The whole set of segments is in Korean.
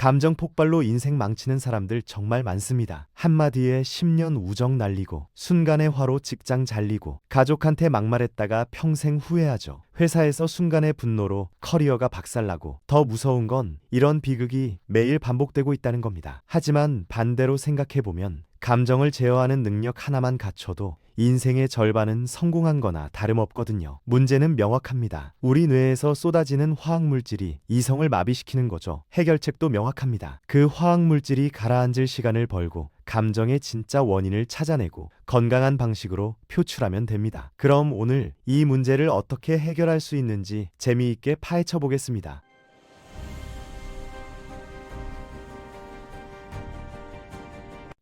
감정 폭발로 인생 망치는 사람들 정말 많습니다. 한마디에 10년 우정 날리고 순간의 화로 직장 잘리고 가족한테 막말했다가 평생 후회하죠. 회사에서 순간의 분노로 커리어가 박살나고 더 무서운 건 이런 비극이 매일 반복되고 있다는 겁니다. 하지만 반대로 생각해보면 감정을 제어하는 능력 하나만 갖춰도 인생의 절반은 성공한 거나 다름없거든요. 문제는 명확합니다. 우리 뇌에서 쏟아지는 화학물질이 이성을 마비시키는 거죠. 해결책도 명확합니다. 그 화학물질이 가라앉을 시간을 벌고 감정의 진짜 원인을 찾아내고 건강한 방식으로 표출하면 됩니다. 그럼 오늘 이 문제를 어떻게 해결할 수 있는지 재미있게 파헤쳐 보겠습니다.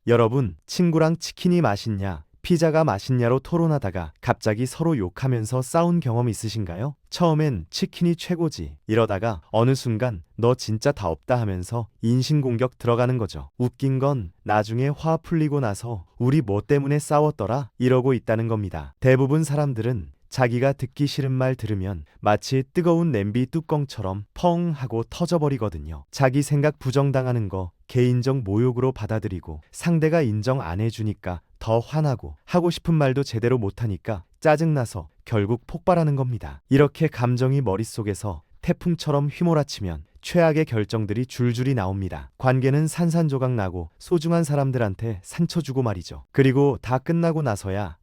여러분, 친구랑 치킨이 맛있냐, 피자가 맛있냐로 토론하다가 갑자기 서로 욕하면서 싸운 경험 있으신가요? 처음엔 치킨이 최고지 이러다가 어느 순간 너 진짜 다 없다 하면서 인신공격 들어가는 거죠. 웃긴 건 나중에 화 풀리고 나서 우리 뭐 때문에 싸웠더라 이러고 있다는 겁니다. 대부분 사람들은 자기가 듣기 싫은 말 들으면 마치 뜨거운 냄비 뚜껑처럼 펑 하고 터져버리거든요. 자기 생각 부정당하는 거 개인적 모욕으로 받아들이고 상대가 인정 안 해주니까 더 화나고 하고 싶은 말도 제대로 못하니까 짜증나서 결국 폭발하는 겁니다. 이렇게 감정이 머릿속에서 태풍처럼 휘몰아치면 최악의 결정들이 줄줄이 나옵니다. 관계는 산산조각 나고 소중한 사람들한테 상처 주고 말이죠. 그리고 다 끝나고 나서야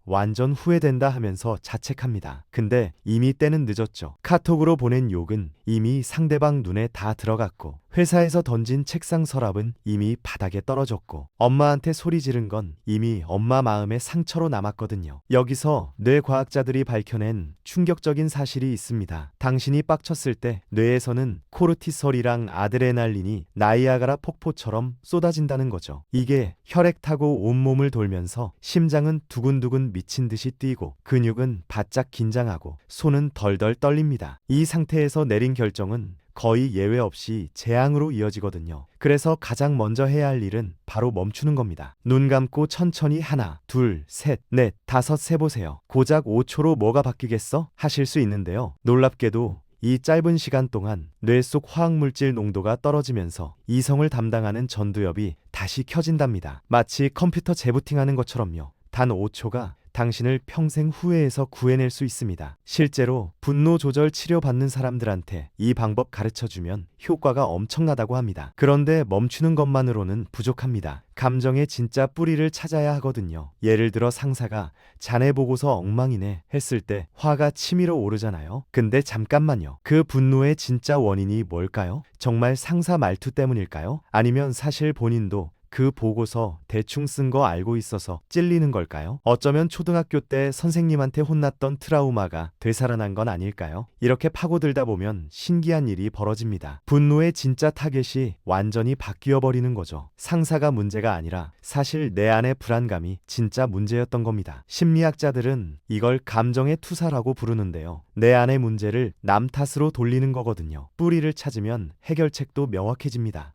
완전 후회된다 하면서 자책합니다. 근데 이미 때는 늦었죠. 카톡으로 보낸 욕은 이미 상대방 눈에 다 들어갔고 회사에서 던진 책상 서랍은 이미 바닥에 떨어졌고 엄마한테 소리 지른 건 이미 엄마 마음의 상처로 남았거든요. 여기서 뇌과학자들이 밝혀낸 충격적인 사실이 있습니다. 당신이 빡쳤을 때 뇌에서는 코르티솔이랑 아드레날린이 나이아가라 폭포처럼 쏟아진다는 거죠. 이게 혈액 타고 온몸을 돌면서 심장은 두근두근 미친 듯이 뛰고 근육은 바짝 긴장하고 손은 덜덜 떨립니다. 이 상태에서 내린 결정은 거의 예외 없이 재앙으로 이어지거든요. 그래서 가장 먼저 해야 할 일은 바로 멈추는 겁니다. 눈 감고 천천히 하나, 둘, 셋, 넷, 다섯 세보세요. 고작 5초로 뭐가 바뀌겠어? 하실 수 있는데요. 놀랍게도 이 짧은 시간 동안 뇌 속 화학물질 농도가 떨어지면서 이성을 담당하는 전두엽이 다시 켜진답니다. 마치 컴퓨터 재부팅하는 것처럼요. 단 5초가 당신을 평생 후회에서 구해낼 수 있습니다. 실제로 분노 조절 치료 받는 사람들한테 이 방법 가르쳐주면 효과가 엄청나다고 합니다. 그런데 멈추는 것만으로는 부족합니다. 감정의 진짜 뿌리를 찾아야 하거든요. 예를 들어 상사가 자네 보고서 엉망이네 했을 때 화가 치밀어 오르잖아요. 근데 잠깐만요. 그 분노의 진짜 원인이 뭘까요? 정말 상사 말투 때문일까요? 아니면 사실 본인도 그 보고서 대충 쓴 거 알고 있어서 찔리는 걸까요? 어쩌면 초등학교 때 선생님한테 혼났던 트라우마가 되살아난 건 아닐까요? 이렇게 파고들다 보면 신기한 일이 벌어집니다. 분노의 진짜 타겟이 완전히 바뀌어 버리는 거죠. 상사가 문제가 아니라 사실 내 안의 불안감이 진짜 문제였던 겁니다. 심리학자들은 이걸 감정의 투사라고 부르는데요. 내 안의 문제를 남 탓으로 돌리는 거거든요. 뿌리를 찾으면 해결책도 명확해집니다.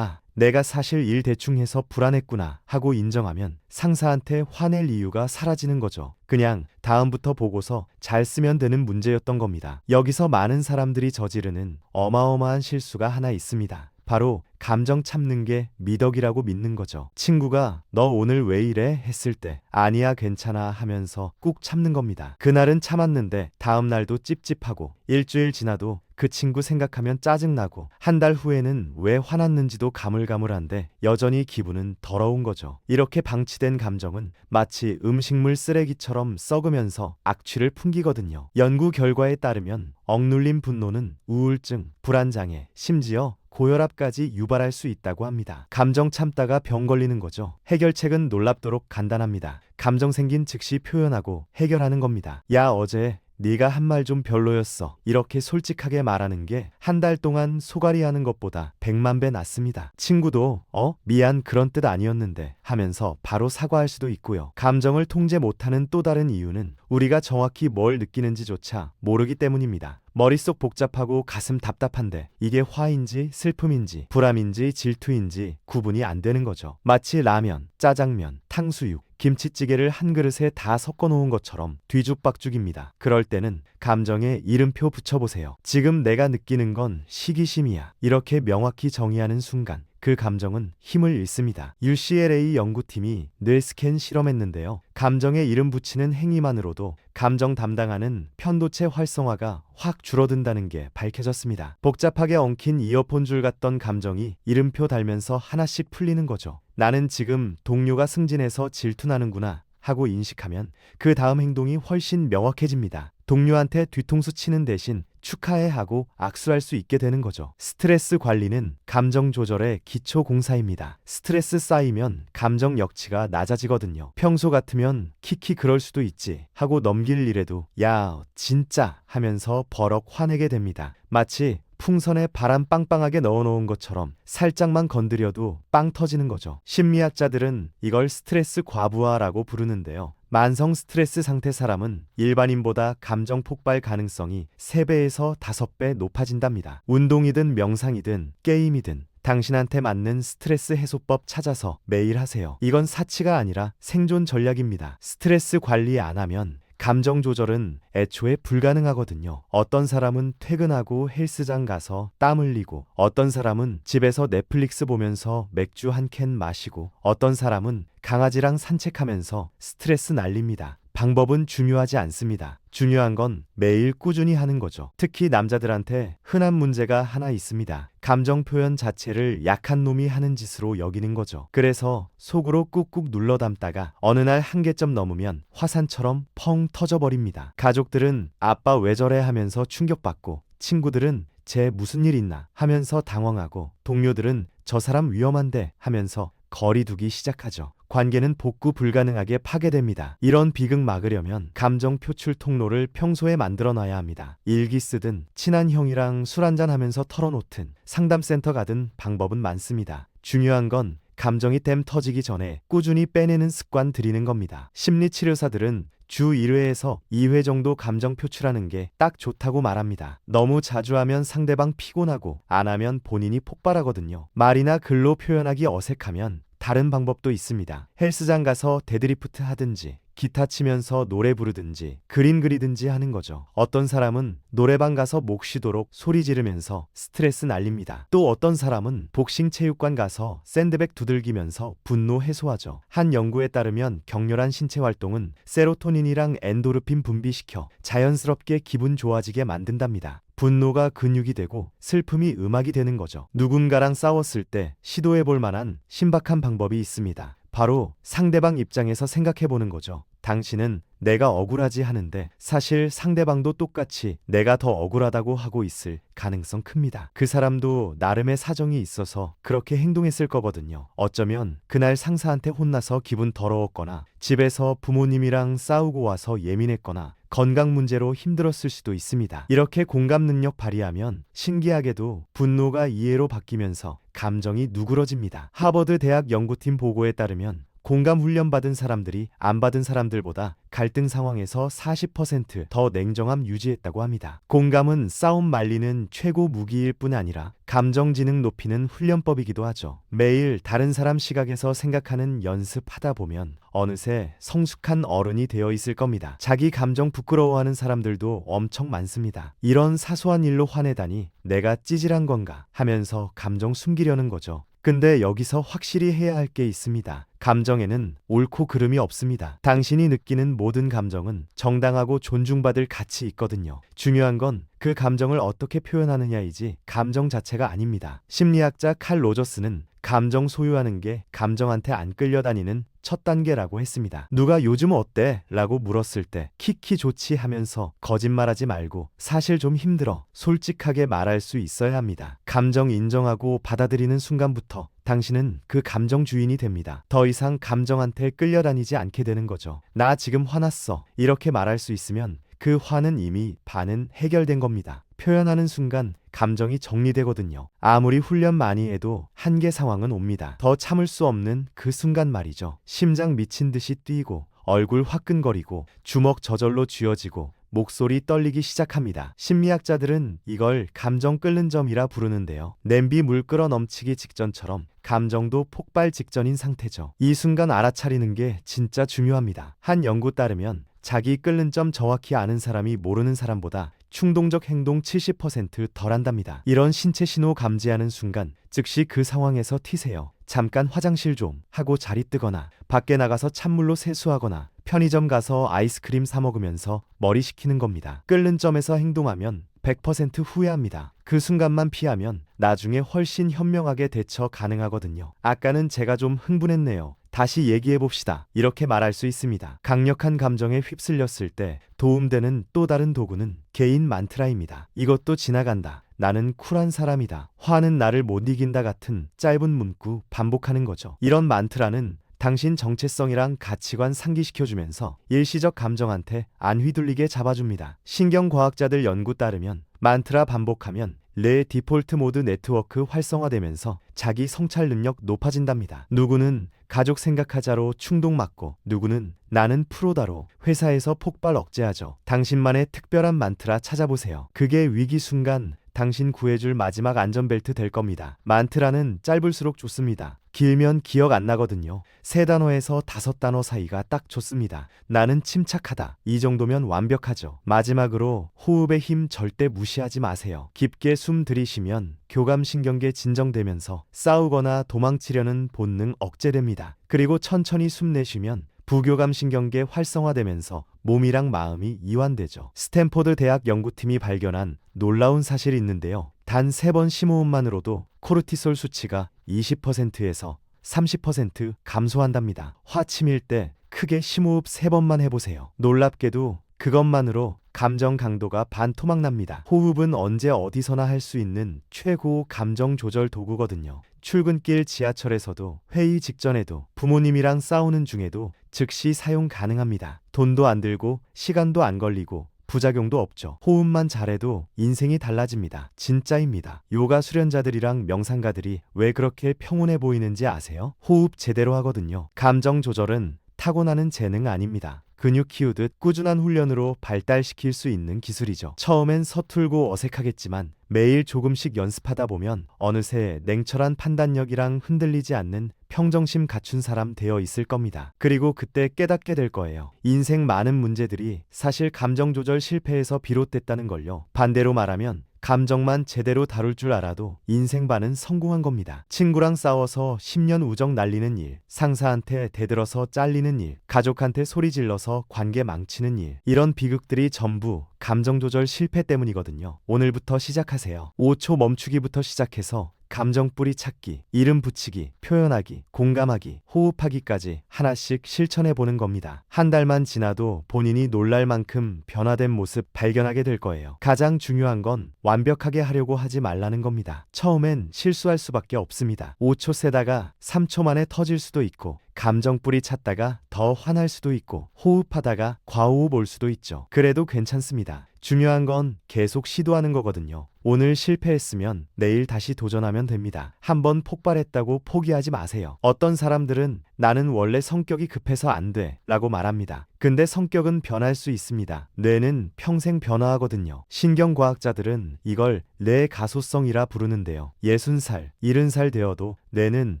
내가 사실 일 대충 해서 불안했구나 하고 인정하면 상사한테 화낼 이유가 사라지는 거죠. 그냥 다음부터 보고서 잘 쓰면 되는 문제였던 겁니다. 여기서 많은 사람들이 저지르는 어마어마한 실수가 하나 있습니다. 바로 감정 참는 게 미덕이라고 믿는 거죠. 친구가 너 오늘 왜 이래? 했을 때 아니야 괜찮아 하면서 꾹 참는 겁니다. 그날은 참았는데 다음 날도 찝찝하고 일주일 지나도 그 친구 생각하면 짜증나고 한 달 후에는 왜 화났는지도 가물가물한데 여전히 기분은 더러운 거죠. 이렇게 방치된 감정은 마치 음식물 쓰레기처럼 썩으면서 악취를 풍기거든요. 연구 결과에 따르면 억눌린 분노는 우울증, 불안장애, 심지어 고혈압까지 유발할 수 있다고 합니다. 감정 참다가 병 걸리는 거죠. 해결책은 놀랍도록 간단합니다. 감정 생긴 즉시 표현하고 해결하는 겁니다. 야, 어제 네가 한 말 좀 별로였어. 이렇게 솔직하게 말하는 게 한 달 동안 소갈이 하는 것보다 100만 배 낫습니다. 친구도 미안 그런 뜻 아니었는데 하면서 바로 사과할 수도 있고요. 감정을 통제 못하는 또 다른 이유는 우리가 정확히 뭘 느끼는지조차 모르기 때문입니다. 머릿속 복잡하고 가슴 답답한데 이게 화인지 슬픔인지 불암인지 질투인지 구분이 안 되는 거죠. 마치 라면, 짜장면, 탕수육, 김치찌개를 한 그릇에 다 섞어 놓은 것처럼 뒤죽박죽입니다. 그럴 때는 감정에 이름표 붙여보세요. 지금 내가 느끼는 건 시기심이야. 이렇게 명확히 정의하는 순간 그 감정은 힘을 잃습니다. UCLA 연구팀이 뇌스캔 실험했는데요. 감정에 이름 붙이는 행위만으로도 감정 담당하는 편도체 활성화가 확 줄어든다는 게 밝혀졌습니다. 복잡하게 엉킨 이어폰 줄 같던 감정이 이름표 달면서 하나씩 풀리는 거죠. 나는 지금 동료가 승진해서 질투나는구나 하고 인식하면 그 다음 행동이 훨씬 명확해집니다. 동료한테 뒤통수 치는 대신 축하해 하고 악수할 수 있게 되는 거죠. 스트레스 관리는 감정 조절의 기초 공사입니다. 스트레스 쌓이면 감정 역치가 낮아지거든요. 평소 같으면 키키 그럴 수도 있지 하고 넘길 일에도 야 진짜 하면서 버럭 화내게 됩니다. 마치 풍선에 바람 빵빵하게 넣어놓은 것처럼 살짝만 건드려도 빵 터지는 거죠. 심리학자들은 이걸 스트레스 과부하라고 부르는데요. 만성 스트레스 상태 사람은 일반인보다 감정 폭발 가능성이 3배에서 5배 높아진답니다. 운동이든 명상이든 게임이든 당신한테 맞는 스트레스 해소법 찾아서 매일 하세요. 이건 사치가 아니라 생존 전략입니다. 스트레스 관리 안 하면 감정 조절은 애초에 불가능하거든요. 어떤 사람은 퇴근하고 헬스장 가서 땀 흘리고, 어떤 사람은 집에서 넷플릭스 보면서 맥주 한 캔 마시고, 어떤 사람은 강아지랑 산책하면서 스트레스 날립니다. 방법은 중요하지 않습니다. 중요한 건 매일 꾸준히 하는 거죠. 특히 남자들한테 흔한 문제가 하나 있습니다. 감정 표현 자체를 약한 놈이 하는 짓으로 여기는 거죠. 그래서 속으로 꾹꾹 눌러 담다가 어느 날 한계점 넘으면 화산처럼 펑 터져버립니다. 가족들은 아빠 왜 저래 하면서 충격받고, 친구들은 쟤 무슨 일 있나 하면서 당황하고, 동료들은 저 사람 위험한데 하면서 거리 두기 시작하죠. 관계는 복구 불가능하게 파괴됩니다. 이런 비극 막으려면 감정 표출 통로를 평소에 만들어 놔야 합니다. 일기 쓰든 친한 형이랑 술 한잔 하면서 털어놓든 상담센터 가든 방법은 많습니다. 중요한 건 감정이 댐 터지기 전에 꾸준히 빼내는 습관 들이는 겁니다. 심리치료사들은 주 1회에서 2회 정도 감정 표출하는 게 딱 좋다고 말합니다. 너무 자주 하면 상대방 피곤하고, 안 하면 본인이 폭발하거든요. 말이나 글로 표현하기 어색하면 다른 방법도 있습니다. 헬스장 가서 데드리프트 하든지, 기타 치면서 노래 부르든지, 그림 그리든지 하는 거죠. 어떤 사람은 노래방 가서 목 쉬도록 소리 지르면서 스트레스 날립니다. 또 어떤 사람은 복싱 체육관 가서 샌드백 두들기면서 분노 해소하죠. 한 연구에 따르면 격렬한 신체 활동은 세로토닌이랑 엔도르핀 분비시켜 자연스럽게 기분 좋아지게 만든답니다. 분노가 근육이 되고 슬픔이 음악이 되는 거죠. 누군가랑 싸웠을 때 시도해볼 만한 신박한 방법이 있습니다. 바로 상대방 입장에서 생각해보는 거죠. 당신은 내가 억울하지 하는데 사실 상대방도 똑같이 내가 더 억울하다고 하고 있을 가능성 큽니다. 그 사람도 나름의 사정이 있어서 그렇게 행동했을 거거든요. 어쩌면 그날 상사한테 혼나서 기분 더러웠거나, 집에서 부모님이랑 싸우고 와서 예민했거나, 건강 문제로 힘들었을 수도 있습니다. 이렇게 공감 능력 발휘하면 신기하게도 분노가 이해로 바뀌면서 감정이 누그러집니다. 하버드 대학 연구팀 보고에 따르면 공감 훈련 받은 사람들이 안 받은 사람들보다 갈등 상황에서 40% 더 냉정함 유지했다고 합니다. 공감은 싸움 말리는 최고 무기일 뿐 아니라 감정 지능 높이는 훈련법이기도 하죠. 매일 다른 사람 시각에서 생각하는 연습하다 보면 어느새 성숙한 어른이 되어 있을 겁니다. 자기 감정 부끄러워하는 사람들도 엄청 많습니다. 이런 사소한 일로 화내다니 내가 찌질한 건가 하면서 감정 숨기려는 거죠. 근데 여기서 확실히 해야 할 게 있습니다. 감정에는 옳고 그름이 없습니다. 당신이 느끼는 모든 감정은 정당하고 존중받을 가치 있거든요. 중요한 건 그 감정을 어떻게 표현하느냐이지 감정 자체가 아닙니다. 심리학자 칼 로저스는 감정 소유하는 게 감정한테 안 끌려다니는 첫 단계라고 했습니다. 누가 요즘 어때? 라고 물었을 때 키키 좋지 하면서 거짓말하지 말고 사실 좀 힘들어 솔직하게 말할 수 있어야 합니다. 감정 인정하고 받아들이는 순간부터 당신은 그 감정 주인이 됩니다. 더 이상 감정한테 끌려다니지 않게 되는 거죠. 나 지금 화났어. 이렇게 말할 수 있으면 그 화는 이미 반은 해결된 겁니다. 표현하는 순간 감정이 정리되거든요. 아무리 훈련 많이 해도 한계 상황은 옵니다. 더 참을 수 없는 그 순간 말이죠. 심장 미친 듯이 뛰고, 얼굴 화끈거리고, 주먹 저절로 쥐어지고, 목소리 떨리기 시작합니다. 심리학자들은 이걸 감정 끓는 점이라 부르는데요. 냄비 물 끓어 넘치기 직전처럼 감정도 폭발 직전인 상태죠. 이 순간 알아차리는 게 진짜 중요합니다. 한 연구 따르면 자기 끓는 점 정확히 아는 사람이 모르는 사람보다 충동적 행동 70% 덜한답니다. 이런 신체 신호 감지하는 순간 즉시 그 상황에서 튀세요. 잠깐 화장실 좀 하고 자리 뜨거나 밖에 나가서 찬물로 세수하거나 편의점 가서 아이스크림 사 먹으면서 머리 식히는 겁니다. 끓는 점에서 행동하면 100% 후회합니다. 그 순간만 피하면 나중에 훨씬 현명하게 대처 가능하거든요. 아까는 제가 좀 흥분했네요. 다시 얘기해 봅시다. 이렇게 말할 수 있습니다. 강력한 감정에 휩쓸렸을 때 도움되는 또 다른 도구는 개인 만트라입니다. 이것도 지나간다. 나는 쿨한 사람이다. 화는 나를 못 이긴다 같은 짧은 문구 반복하는 거죠. 이런 만트라는 당신 정체성이랑 가치관 상기시켜주면서 일시적 감정한테 안 휘둘리게 잡아줍니다. 신경과학자들 연구 따르면 만트라 반복하면 뇌 디폴트 모드 네트워크 활성화되면서 자기 성찰 능력 높아진답니다. 누구는 가족 생각하자로 충동 맞고 누구는 나는 프로다로 회사에서 폭발 억제하죠. 당신만의 특별한 만트라 찾아보세요. 그게 위기 순간 당신 구해줄 마지막 안전벨트 될 겁니다. 만트라는 짧을수록 좋습니다. 길면 기억 안 나거든요. 3단어에서 5단어 사이가 딱 좋습니다. 나는 침착하다. 이 정도면 완벽하죠. 마지막으로 호흡의 힘 절대 무시하지 마세요. 깊게 숨 들이쉬면 교감신경계 진정되면서 싸우거나 도망치려는 본능 억제됩니다. 그리고 천천히 숨 내쉬면 부교감신경계 활성화되면서 몸이랑 마음이 이완되죠. 스탠포드 대학 연구팀이 발견한 놀라운 사실이 있는데요. 단 3번 심호흡만으로도 코르티솔 수치가 20%에서 30% 감소한답니다. 화침일 때 크게 심호흡 3번만 해보세요. 놀랍게도 그것만으로 감정 강도가 반토막 납니다. 호흡은 언제 어디서나 할 수 있는 최고 감정 조절 도구거든요. 출근길 지하철에서도 회의 직전에도 부모님이랑 싸우는 중에도 즉시 사용 가능합니다. 돈도 안 들고 시간도 안 걸리고 부작용도 없죠. 호흡만 잘해도 인생이 달라집니다. 진짜입니다. 요가 수련자들이랑 명상가들이 왜 그렇게 평온해 보이는지 아세요? 호흡 제대로 하거든요. 감정 조절은 타고나는 재능 아닙니다. 근육 키우듯 꾸준한 훈련으로 발달시킬 수 있는 기술이죠. 처음엔 서툴고 어색하겠지만 매일 조금씩 연습하다 보면 어느새 냉철한 판단력이랑 흔들리지 않는 평정심 갖춘 사람 되어 있을 겁니다. 그리고 그때 깨닫게 될 거예요. 인생 많은 문제들이 사실 감정 조절 실패에서 비롯됐다는 걸요. 반대로 말하면 감정만 제대로 다룰 줄 알아도 인생 반은 성공한 겁니다. 친구랑 싸워서 10년 우정 날리는 일, 상사한테 대들어서 잘리는 일, 가족한테 소리 질러서 관계 망치는 일, 이런 비극들이 전부 감정 조절 실패 때문이거든요. 오늘부터 시작하세요. 5초 멈추기부터 시작해서 감정 뿌리 찾기, 이름 붙이기, 표현하기, 공감하기, 호흡하기까지 하나씩 실천해 보는 겁니다. 한 달만 지나도 본인이 놀랄 만큼 변화된 모습 발견하게 될 거예요. 가장 중요한 건 완벽하게 하려고 하지 말라는 겁니다. 처음엔 실수할 수밖에 없습니다. 5초 세다가 3초 만에 터질 수도 있고, 감정 뿌리 찾다가 더 화날 수도 있고, 호흡하다가 과호흡 올 수도 있죠. 그래도 괜찮습니다. 중요한 건 계속 시도하는 거거든요. 오늘 실패했으면 내일 다시 도전하면 됩니다. 한번 폭발했다고 포기하지 마세요. 어떤 사람들은 나는 원래 성격이 급해서 안 돼 라고 말합니다. 근데 성격은 변할 수 있습니다. 뇌는 평생 변화하거든요. 신경과학자들은 이걸 뇌 가소성이라 부르는데요. 60살, 70살 되어도 뇌는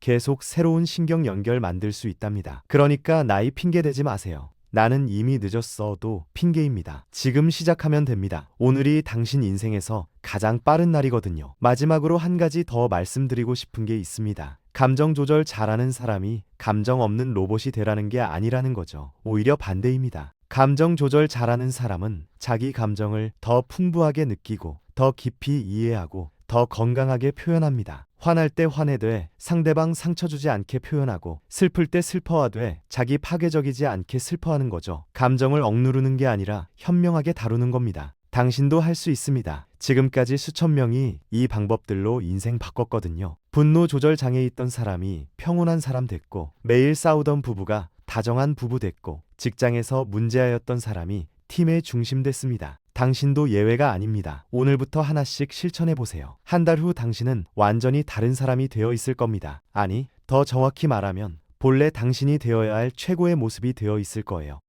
계속 새로운 신경 연결 만들 수 있답니다. 그러니까 나이 핑계 대지 마세요. 나는 이미 늦었어도 핑계입니다. 지금 시작하면 됩니다. 오늘이 당신 인생에서 가장 빠른 날이거든요. 마지막으로 한 가지 더 말씀드리고 싶은 게 있습니다. 감정 조절 잘하는 사람이 감정 없는 로봇이 되라는 게 아니라는 거죠. 오히려 반대입니다. 감정 조절 잘하는 사람은 자기 감정을 더 풍부하게 느끼고 더 깊이 이해하고 더 건강하게 표현합니다. 화날 때 화내되 상대방 상처 주지 않게 표현하고, 슬플 때 슬퍼하되 자기 파괴적이지 않게 슬퍼하는 거죠. 감정을 억누르는 게 아니라 현명하게 다루는 겁니다. 당신도 할 수 있습니다. 지금까지 수천 명이 이 방법들로 인생 바꿨거든요. 분노 조절 장애 있던 사람이 평온한 사람 됐고, 매일 싸우던 부부가 다정한 부부 됐고, 직장에서 문제아였던 사람이 팀의 중심 됐습니다. 당신도 예외가 아닙니다. 오늘부터 하나씩 실천해 보세요. 한 달 후 당신은 완전히 다른 사람이 되어 있을 겁니다. 아니, 더 정확히 말하면 본래 당신이 되어야 할 최고의 모습이 되어 있을 거예요.